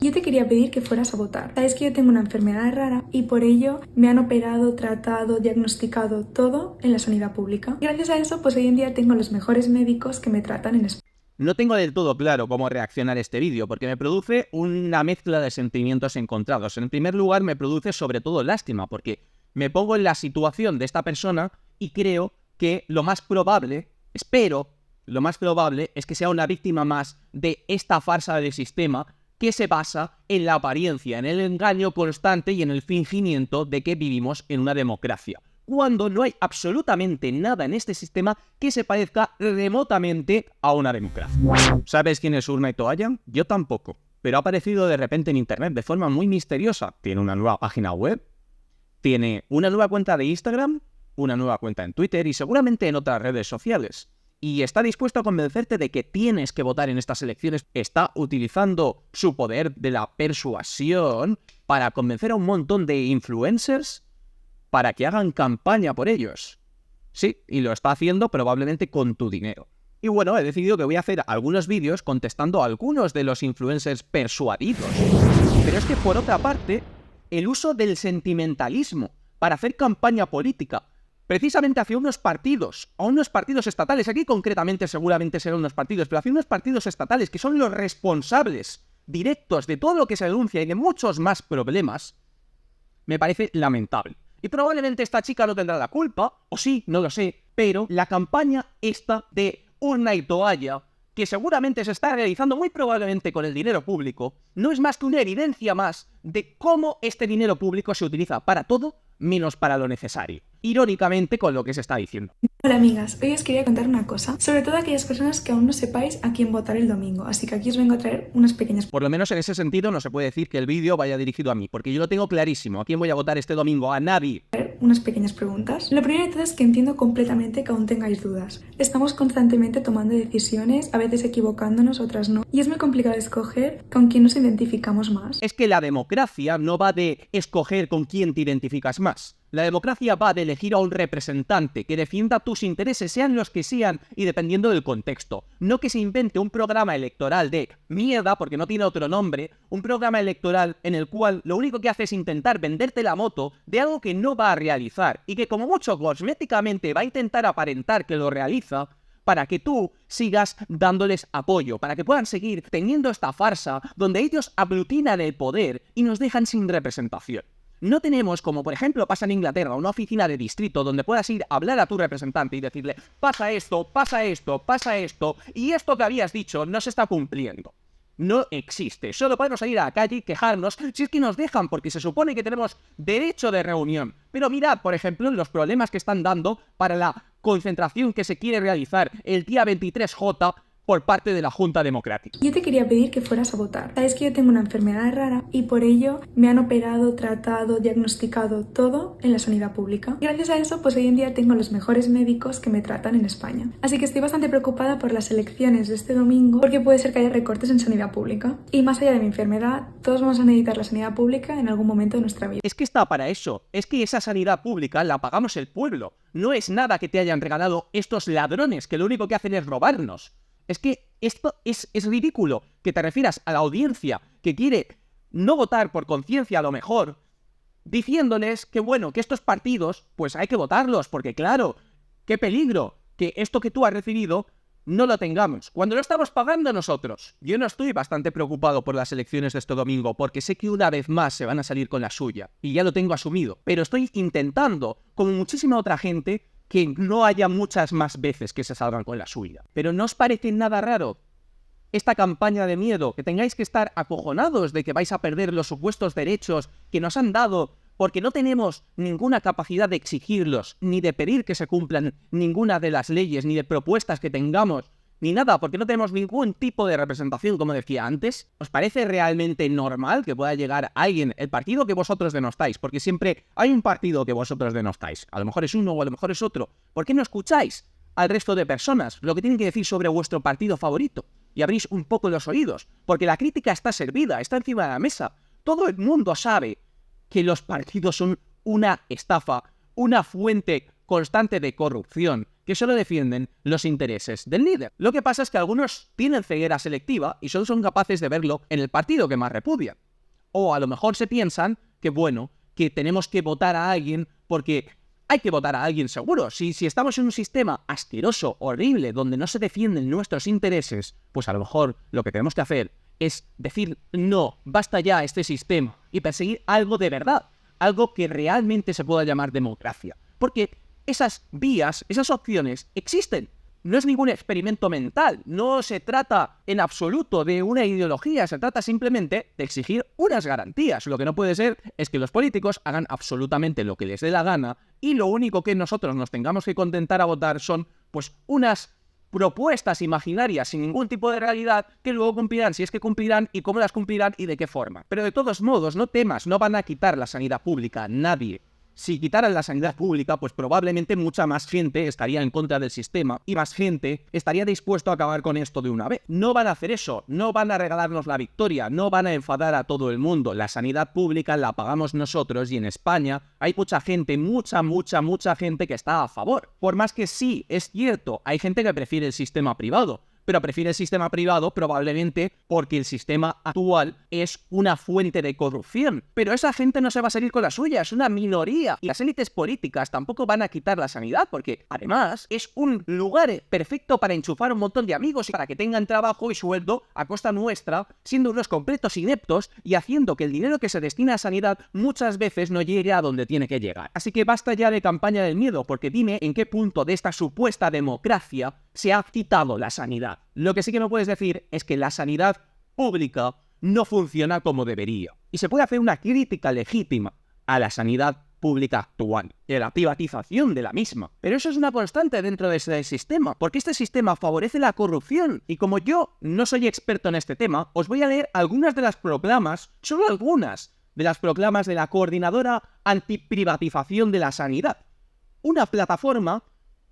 Yo te quería pedir que fueras a votar. Sabes que yo tengo una enfermedad rara y por ello me han operado, tratado, diagnosticado todo en la sanidad pública. Gracias a eso, pues hoy en día tengo los mejores médicos que me tratan en España. No tengo del todo claro cómo reaccionar a este vídeo, porque me produce una mezcla de sentimientos encontrados. En primer lugar, me produce sobre todo lástima, porque me pongo en la situación de esta persona y creo que lo más probable, lo más probable es que sea una víctima más de esta farsa del sistema que se basa en la apariencia, en el engaño constante y en el fingimiento de que vivimos en una democracia, cuando no hay absolutamente nada en este sistema que se parezca remotamente a una democracia. ¿Sabes quién es Urna y Toalla? Yo tampoco, pero ha aparecido de repente en internet de forma muy misteriosa. Tiene una nueva página web, tiene una nueva cuenta de Instagram, una nueva cuenta en Twitter y seguramente en otras redes sociales. Y está dispuesto a convencerte de que tienes que votar en estas elecciones. Está utilizando su poder de la persuasión para convencer a un montón de influencers para que hagan campaña por ellos. Sí, y lo está haciendo probablemente con tu dinero. Y bueno, he decidido que voy a hacer algunos vídeos contestando a algunos de los influencers persuadidos. Pero es que por otra parte, el uso del sentimentalismo para hacer campaña política, precisamente hacia unos partidos, a unos partidos estatales, aquí concretamente seguramente serán unos partidos, pero hacia unos partidos estatales que son los responsables directos de todo lo que se denuncia y de muchos más problemas, me parece lamentable. Y probablemente esta chica no tendrá la culpa, o sí, no lo sé, pero la campaña esta de Urna y Toalla, que seguramente se está realizando muy probablemente con el dinero público, no es más que una evidencia más de cómo este dinero público se utiliza para todo menos para lo necesario. Irónicamente con lo que se está diciendo. Hola amigas, hoy os quería contar una cosa, sobre todo a aquellas personas que aún no sepáis a quién votar el domingo, así que aquí os vengo a traer unas pequeñas... Por lo menos en ese sentido no se puede decir que el vídeo vaya dirigido a mí, porque yo lo tengo clarísimo. ¿A quién voy a votar este domingo? A nadie. Unas pequeñas preguntas. Lo primero de todo es que entiendo completamente que aún tengáis dudas. Estamos constantemente tomando decisiones, a veces equivocándonos, otras no, y es muy complicado escoger con quién nos identificamos más. Es que la democracia no va de escoger con quién te identificas más. La democracia va de elegir a un representante que defienda tus intereses, sean los que sean, y dependiendo del contexto. No que se invente un programa electoral de mierda, porque no tiene otro nombre, un programa electoral en el cual lo único que hace es intentar venderte la moto de algo que no va a realizar, y que como mucho cosméticamente va a intentar aparentar que lo realiza, para que tú sigas dándoles apoyo, para que puedan seguir teniendo esta farsa donde ellos aglutinan el poder y nos dejan sin representación. No tenemos, como por ejemplo pasa en Inglaterra, una oficina de distrito donde puedas ir a hablar a tu representante y decirle pasa esto, pasa esto, pasa esto, y esto que habías dicho no se está cumpliendo. No existe. Solo podemos salir a la calle y quejarnos si es que nos dejan, porque se supone que tenemos derecho de reunión. Pero mirad, por ejemplo, los problemas que están dando para la concentración que se quiere realizar el día 23J por parte de la Junta Democrática. Yo te quería pedir que fueras a votar. Sabes que yo tengo una enfermedad rara y por ello me han operado, tratado, diagnosticado todo en la sanidad pública. Gracias a eso, pues hoy en día tengo los mejores médicos que me tratan en España. Así que estoy bastante preocupada por las elecciones de este domingo porque puede ser que haya recortes en sanidad pública. Y más allá de mi enfermedad, todos vamos a necesitar la sanidad pública en algún momento de nuestra vida. Es que está para eso. Es que esa sanidad pública la pagamos el pueblo. No es nada que te hayan regalado estos ladrones que lo único que hacen es robarnos. Es que esto es ridículo que te refieras a la audiencia que quiere no votar por conciencia a lo mejor, diciéndoles que bueno, que estos partidos, pues hay que votarlos, porque claro, qué peligro que esto que tú has recibido no lo tengamos, cuando lo estamos pagando nosotros. Yo no estoy bastante preocupado por las elecciones de este domingo, porque sé que una vez más se van a salir con la suya, y ya lo tengo asumido, pero estoy intentando, como muchísima otra gente, que no haya muchas más veces que se salgan con la suya. Pero ¿no os parece nada raro esta campaña de miedo? Que tengáis que estar acojonados de que vais a perder los supuestos derechos que nos han dado porque no tenemos ninguna capacidad de exigirlos, ni de pedir que se cumplan ninguna de las leyes, ni de propuestas que tengamos, ni nada, porque no tenemos ningún tipo de representación, como decía antes. ¿Os parece realmente normal que pueda llegar alguien, el partido que vosotros denostáis? Porque siempre hay un partido que vosotros denostáis. A lo mejor es uno o a lo mejor es otro. ¿Por qué no escucháis al resto de personas lo que tienen que decir sobre vuestro partido favorito? Y abrís un poco los oídos, porque la crítica está servida, está encima de la mesa. Todo el mundo sabe que los partidos son una estafa, una fuente constante de corrupción, que solo defienden los intereses del líder. Lo que pasa es que algunos tienen ceguera selectiva y solo son capaces de verlo en el partido que más repudian. O a lo mejor se piensan que, bueno, que tenemos que votar a alguien porque hay que votar a alguien seguro. Si estamos en un sistema asqueroso, horrible, donde no se defienden nuestros intereses, pues a lo mejor lo que tenemos que hacer es decir, no, basta ya este sistema y perseguir algo de verdad, algo que realmente se pueda llamar democracia. Porque esas vías, esas opciones existen. No es ningún experimento mental, no se trata en absoluto de una ideología, se trata simplemente de exigir unas garantías. Lo que no puede ser es que los políticos hagan absolutamente lo que les dé la gana y lo único que nosotros nos tengamos que contentar a votar son, pues, unas propuestas imaginarias sin ningún tipo de realidad que luego cumplirán, si es que cumplirán, y cómo las cumplirán y de qué forma. Pero de todos modos, no temas, no van a quitar la sanidad pública, nadie. Si quitaran la sanidad pública, pues probablemente mucha más gente estaría en contra del sistema y más gente estaría dispuesto a acabar con esto de una vez. No van a hacer eso, no van a regalarnos la victoria, no van a enfadar a todo el mundo. La sanidad pública la pagamos nosotros y en España hay mucha gente, mucha gente que está a favor. Por más que sí, es cierto, hay gente que prefiere el sistema privado, pero prefiere el sistema privado probablemente porque el sistema actual es una fuente de corrupción. Pero esa gente no se va a salir con la suya, es una minoría. Y las élites políticas tampoco van a quitar la sanidad porque, además, es un lugar perfecto para enchufar un montón de amigos y para que tengan trabajo y sueldo a costa nuestra, siendo unos completos ineptos y haciendo que el dinero que se destina a sanidad muchas veces no llegue a donde tiene que llegar. Así que basta ya de campaña del miedo, porque dime en qué punto de esta supuesta democracia se ha quitado la sanidad. Lo que sí que me puedes decir es que la sanidad pública no funciona como debería. Y se puede hacer una crítica legítima a la sanidad pública actual, y a la privatización de la misma. Pero eso es una constante dentro de ese sistema, porque este sistema favorece la corrupción. Y como yo no soy experto en este tema, os voy a leer algunas de las proclamas, solo algunas de las proclamas de la Coordinadora Antiprivatización de la Sanidad. Una plataforma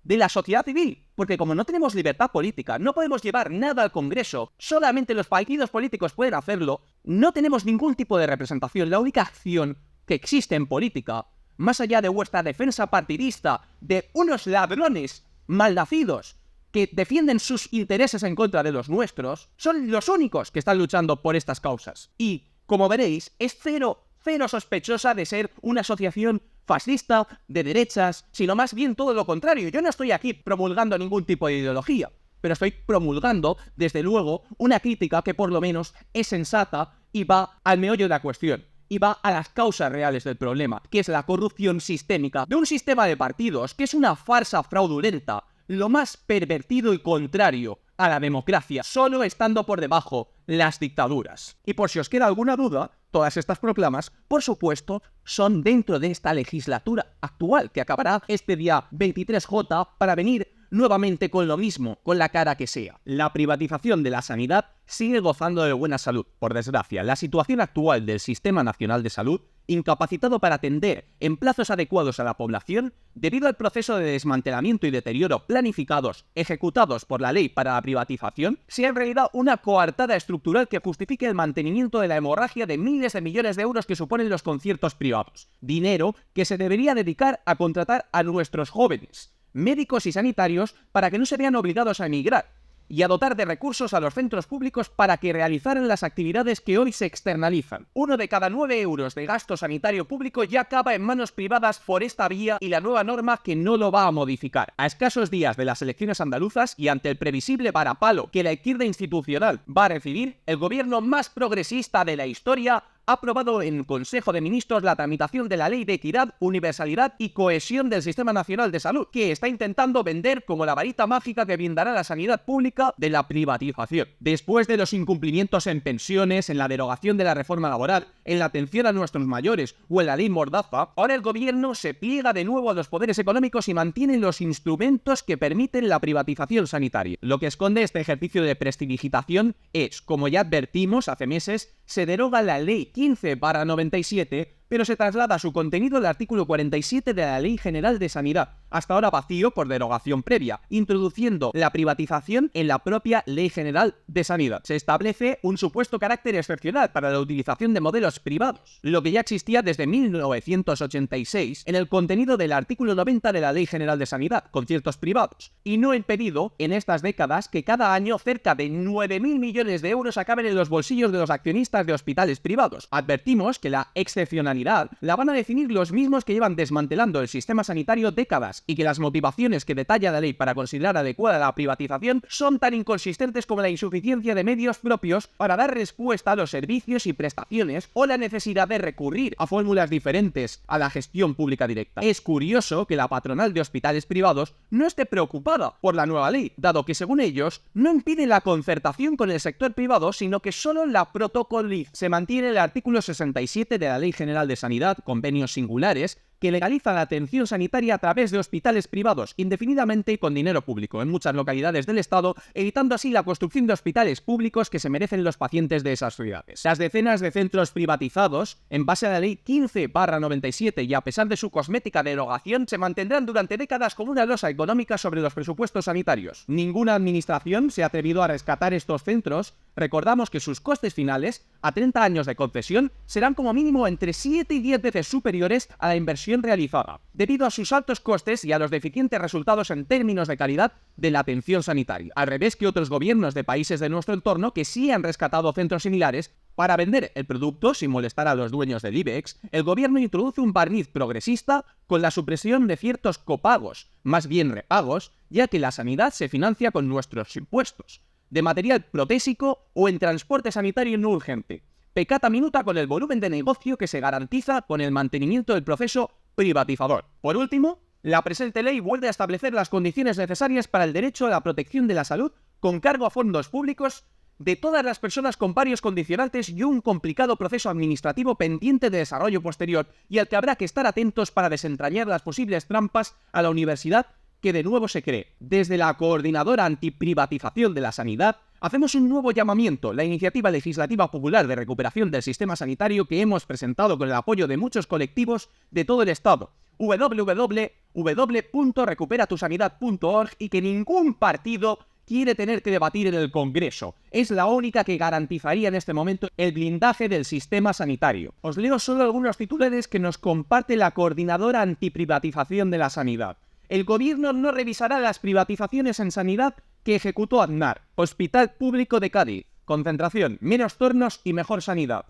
de la sociedad civil, porque como no tenemos libertad política, no podemos llevar nada al Congreso, solamente los partidos políticos pueden hacerlo, no tenemos ningún tipo de representación. La única acción que existe en política, más allá de vuestra defensa partidista de unos ladrones malnacidos que defienden sus intereses en contra de los nuestros, son los únicos que están luchando por estas causas. Y, como veréis, es cero sospechosa de ser una asociación fascista, de derechas, sino más bien todo lo contrario. Yo no estoy aquí promulgando ningún tipo de ideología, pero estoy promulgando, desde luego, una crítica que por lo menos es sensata y va al meollo de la cuestión, y va a las causas reales del problema, que es la corrupción sistémica de un sistema de partidos que es una farsa fraudulenta, lo más pervertido y contrario a la democracia, solo estando por debajo las dictaduras. Y por si os queda alguna duda, todas estas proclamas, por supuesto, son dentro de esta legislatura actual, que acabará este día 23J para venir nuevamente con lo mismo, con la cara que sea. La privatización de la sanidad sigue gozando de buena salud. Por desgracia, la situación actual del Sistema Nacional de Salud, incapacitado para atender en plazos adecuados a la población, debido al proceso de desmantelamiento y deterioro planificados, ejecutados por la ley para la privatización, sea en realidad una coartada estructural que justifique el mantenimiento de la hemorragia de miles de millones de euros que suponen los conciertos privados. Dinero que se debería dedicar a contratar a nuestros jóvenes, médicos y sanitarios, para que no se vean obligados a emigrar, y a dotar de recursos a los centros públicos para que realizaran las actividades que hoy se externalizan. 1 de cada 9 euros de gasto sanitario público ya acaba en manos privadas por esta vía y la nueva norma que no lo va a modificar. A escasos días de las elecciones andaluzas y ante el previsible varapalo que la izquierda institucional va a recibir, el gobierno más progresista de la historia ha aprobado en Consejo de Ministros la tramitación de la Ley de Equidad, Universalidad y Cohesión del Sistema Nacional de Salud, que está intentando vender como la varita mágica que blindará la sanidad pública de la privatización. Después de los incumplimientos en pensiones, en la derogación de la reforma laboral, en la atención a nuestros mayores o en la ley Mordaza, ahora el gobierno se pliega de nuevo a los poderes económicos y mantiene los instrumentos que permiten la privatización sanitaria. Lo que esconde este ejercicio de prestidigitación es, como ya advertimos hace meses, se deroga la Ley 15/97, pero se traslada su contenido al artículo 47 de la Ley General de Sanidad, hasta ahora vacío por derogación previa, introduciendo la privatización en la propia Ley General de Sanidad. Se establece un supuesto carácter excepcional para la utilización de modelos privados, lo que ya existía desde 1986 en el contenido del artículo 90 de la Ley General de Sanidad, conciertos privados, y no ha impedido en estas décadas que cada año cerca de 9.000 millones de euros acaben en los bolsillos de los accionistas de hospitales privados. Advertimos que la excepcionalidad la van a definir los mismos que llevan desmantelando el sistema sanitario décadas y que las motivaciones que detalla la ley para considerar adecuada la privatización son tan inconsistentes como la insuficiencia de medios propios para dar respuesta a los servicios y prestaciones o la necesidad de recurrir a fórmulas diferentes a la gestión pública directa. Es curioso que la patronal de hospitales privados no esté preocupada por la nueva ley, dado que según ellos no impide la concertación con el sector privado, sino que solo la protocoliza. Se mantiene el artículo 67 de la Ley General de Sanidad, convenios singulares, que legaliza la atención sanitaria a través de hospitales privados indefinidamente y con dinero público en muchas localidades del Estado, evitando así la construcción de hospitales públicos que se merecen los pacientes de esas ciudades. Las decenas de centros privatizados, en base a la Ley 15/97 y a pesar de su cosmética derogación, se mantendrán durante décadas como una losa económica sobre los presupuestos sanitarios. Ninguna administración se ha atrevido a rescatar estos centros. Recordamos que sus costes finales, a 30 años de concesión, serán como mínimo entre 7 y 10 veces superiores a la inversión realizada, debido a sus altos costes y a los deficientes resultados en términos de calidad de la atención sanitaria. Al revés que otros gobiernos de países de nuestro entorno que sí han rescatado centros similares, para vender el producto sin molestar a los dueños del IBEX, el gobierno introduce un barniz progresista con la supresión de ciertos copagos, más bien repagos, ya que la sanidad se financia con nuestros impuestos, de material protésico o en transporte sanitario no urgente. Peccata minuta con el volumen de negocio que se garantiza con el mantenimiento del proceso privatizador. Por último, la presente ley vuelve a establecer las condiciones necesarias para el derecho a la protección de la salud con cargo a fondos públicos de todas las personas con varios condicionantes y un complicado proceso administrativo pendiente de desarrollo posterior y al que habrá que estar atentos para desentrañar las posibles trampas a la universidad que de nuevo se cree. Desde la Coordinadora Antiprivatización de la Sanidad hacemos un nuevo llamamiento, la iniciativa legislativa popular de recuperación del sistema sanitario que hemos presentado con el apoyo de muchos colectivos de todo el Estado, www.recuperatusanidad.org, y que ningún partido quiere tener que debatir en el Congreso. Es la única que garantizaría en este momento el blindaje del sistema sanitario. Os leo solo algunos titulares que nos comparte la Coordinadora Antiprivatización de la Sanidad. El gobierno no revisará las privatizaciones en sanidad que ejecutó Aznar. Hospital Público de Cádiz. Concentración, menos turnos y mejor sanidad.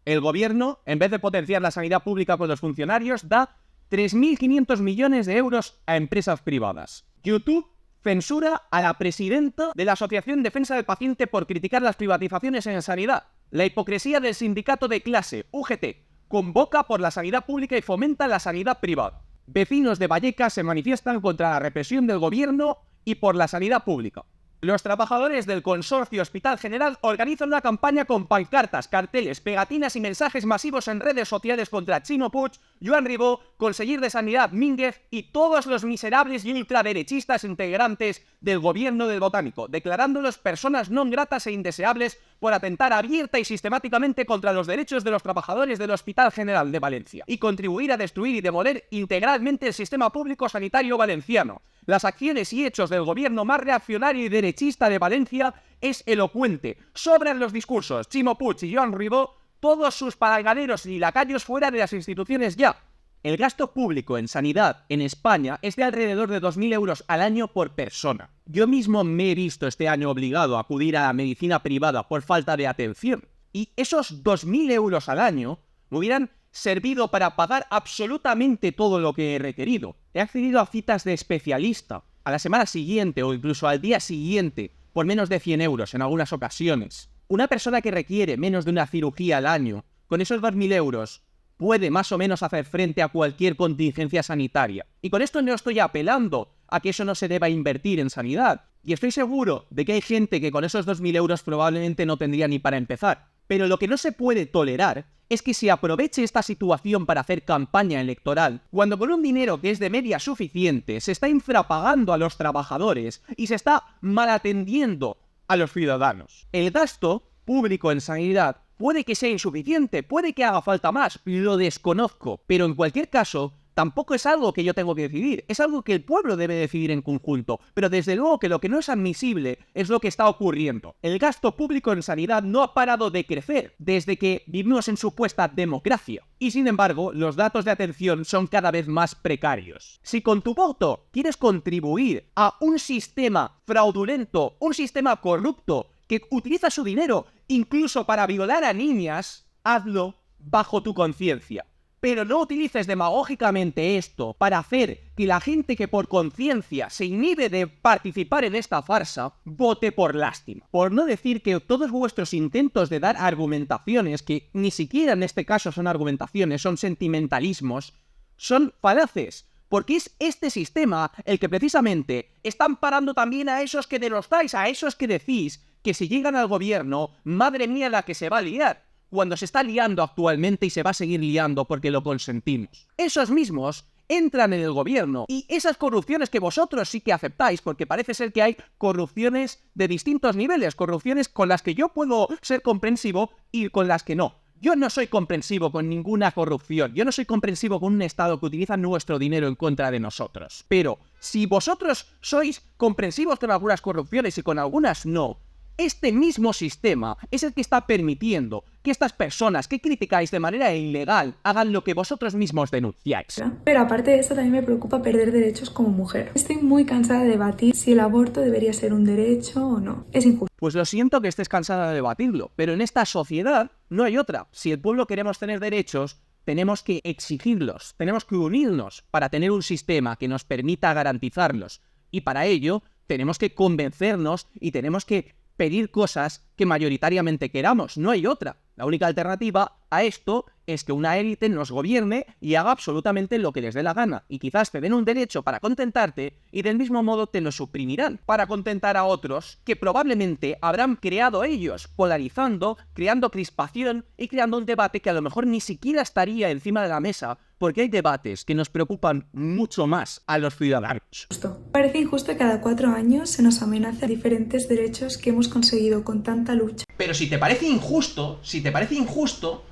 El gobierno, en vez de potenciar la sanidad pública con los funcionarios, da 3.500 millones de euros a empresas privadas. YouTube censura a la presidenta de la Asociación Defensa del Paciente por criticar las privatizaciones en sanidad. La hipocresía del sindicato de clase, UGT, convoca por la sanidad pública y fomenta la sanidad privada. Vecinos de Vallecas se manifiestan contra la represión del gobierno y por la sanidad pública. Los trabajadores del Consorcio Hospital General organizan una campaña con pancartas, carteles, pegatinas y mensajes masivos en redes sociales contra Chimo Puig, Joan Ribó, conseller de Sanidad Mínguez y todos los miserables y ultraderechistas integrantes del gobierno del Botánico, declarándolos personas no gratas e indeseables por atentar abierta y sistemáticamente contra los derechos de los trabajadores del Hospital General de Valencia y contribuir a destruir y demoler integralmente el sistema público sanitario valenciano. Las acciones y hechos del gobierno más reaccionario y derechista de Valencia es elocuente. Sobran los discursos. Chimo Puig y Joan Ribó, todos sus palaganeros y lacayos fuera de las instituciones ya. El gasto público en sanidad en España es de alrededor de 2.000 euros al año por persona. Yo mismo me he visto este año obligado a acudir a la medicina privada por falta de atención. Y esos 2.000 euros al año me hubieran servido para pagar absolutamente todo lo que he requerido. He accedido a citas de especialista a la semana siguiente o incluso al día siguiente por menos de 100 euros en algunas ocasiones. Una persona que requiere menos de una cirugía al año, con esos 2.000 euros, puede más o menos hacer frente a cualquier contingencia sanitaria. Y con esto no estoy apelando a que eso no se deba invertir en sanidad. Y estoy seguro de que hay gente que con esos 2.000 euros probablemente no tendría ni para empezar. Pero lo que no se puede tolerar es que se aproveche esta situación para hacer campaña electoral, cuando con un dinero que es de media suficiente se está infrapagando a los trabajadores y se está malatendiendo a los ciudadanos. El gasto público en sanidad puede que sea insuficiente, puede que haga falta más, lo desconozco, pero en cualquier caso tampoco es algo que yo tengo que decidir, es algo que el pueblo debe decidir en conjunto, pero desde luego que lo que no es admisible es lo que está ocurriendo. El gasto público en sanidad no ha parado de crecer desde que vivimos en supuesta democracia, y sin embargo, los datos de atención son cada vez más precarios. Si con tu voto quieres contribuir a un sistema fraudulento, un sistema corrupto, que utiliza su dinero incluso para violar a niñas, hazlo bajo tu conciencia. Pero no utilices demagógicamente esto para hacer que la gente que por conciencia se inhibe de participar en esta farsa vote por lástima. Por no decir que todos vuestros intentos de dar argumentaciones, que ni siquiera en este caso son argumentaciones, son sentimentalismos, son falaces. Porque es este sistema el que precisamente está amparando también a esos que denostáis, a esos que decís que si llegan al gobierno, madre mía la que se va a liar, cuando se está liando actualmente y se va a seguir liando porque lo consentimos. Esos mismos entran en el gobierno y esas corrupciones que vosotros sí que aceptáis, porque parece ser que hay corrupciones de distintos niveles, corrupciones con las que yo puedo ser comprensivo y con las que no. Yo no soy comprensivo con ninguna corrupción, yo no soy comprensivo con un Estado que utiliza nuestro dinero en contra de nosotros. Pero si vosotros sois comprensivos con algunas corrupciones y con algunas no, este mismo sistema es el que está permitiendo que estas personas que criticáis de manera ilegal hagan lo que vosotros mismos denunciáis. Pero aparte de esto también me preocupa perder derechos como mujer. Estoy muy cansada de debatir si el aborto debería ser un derecho o no. Es injusto. Pues lo siento que estés cansada de debatirlo, pero en esta sociedad no hay otra. Si el pueblo queremos tener derechos, tenemos que exigirlos, tenemos que unirnos para tener un sistema que nos permita garantizarlos. Y para ello tenemos que convencernos y tenemos que pedir cosas que mayoritariamente queramos, no hay otra. La única alternativa a esto es que una élite nos gobierne y haga absolutamente lo que les dé la gana, y quizás te den un derecho para contentarte y del mismo modo te lo suprimirán para contentar a otros que probablemente habrán creado ellos, polarizando, creando crispación y creando un debate que a lo mejor ni siquiera estaría encima de la mesa, porque hay debates que nos preocupan mucho más a los ciudadanos. Parece injusto que cada 4 años se nos amenace diferentes derechos que hemos conseguido con tanta lucha. Pero si te parece injusto,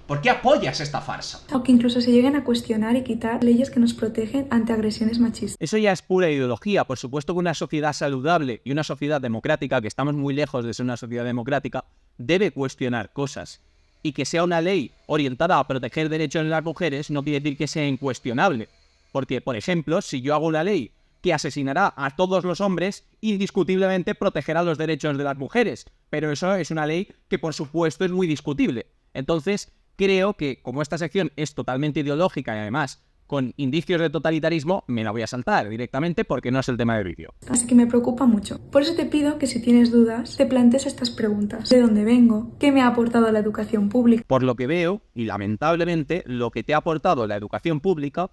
¿por qué apoyas esta farsa? O que incluso se lleguen a cuestionar y quitar leyes que nos protegen ante agresiones machistas. Eso ya es pura ideología. Por supuesto que una sociedad saludable y una sociedad democrática, que estamos muy lejos de ser una sociedad democrática, debe cuestionar cosas. Y que sea una ley orientada a proteger derechos de las mujeres no quiere decir que sea incuestionable. Porque, por ejemplo, si yo hago una ley que asesinará a todos los hombres, indiscutiblemente protegerá los derechos de las mujeres. Pero eso es una ley que, por supuesto, es muy discutible. Entonces, creo que, como esta sección es totalmente ideológica y además con indicios de totalitarismo, me la voy a saltar directamente porque no es el tema del vídeo. Así que me preocupa mucho. Por eso te pido que si tienes dudas, te plantees estas preguntas. ¿De dónde vengo? ¿Qué me ha aportado la educación pública? Por lo que veo, y lamentablemente, lo que te ha aportado la educación pública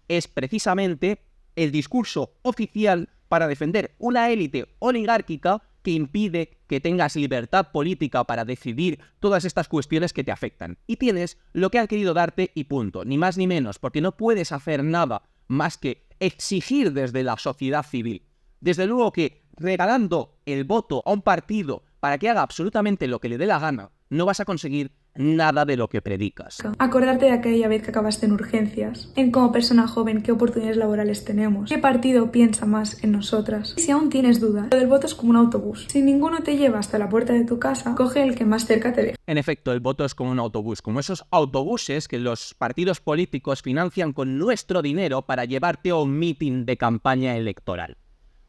es precisamente el discurso oficial para defender una élite oligárquica que impide que tengas libertad política para decidir todas estas cuestiones que te afectan. Y tienes lo que han querido darte y punto, ni más ni menos, porque no puedes hacer nada más que exigir desde la sociedad civil. Desde luego que regalando el voto a un partido para que haga absolutamente lo que le dé la gana, no vas a conseguir nada de lo que predicas. Acordarte de aquella vez que acabaste en urgencias, en como persona joven qué oportunidades laborales tenemos, qué partido piensa más en nosotras. Y si aún tienes dudas, lo del voto es como un autobús. Si ninguno te lleva hasta la puerta de tu casa, coge el que más cerca te deja. En efecto, el voto es como un autobús, como esos autobuses que los partidos políticos financian con nuestro dinero para llevarte a un mitin de campaña electoral,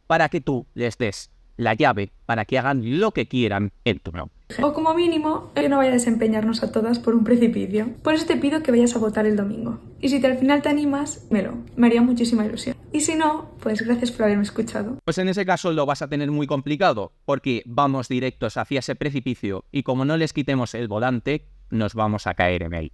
para que tú les des la llave para que hagan lo que quieran en tu nombre. O como mínimo, que no vaya a desempeñarnos a todas por un precipicio. Por eso te pido que vayas a votar el domingo. Y si al final te animas, me haría muchísima ilusión. Y si no, pues gracias por haberme escuchado. Pues en ese caso lo vas a tener muy complicado, porque vamos directos hacia ese precipicio y como no les quitemos el volante, nos vamos a caer en él.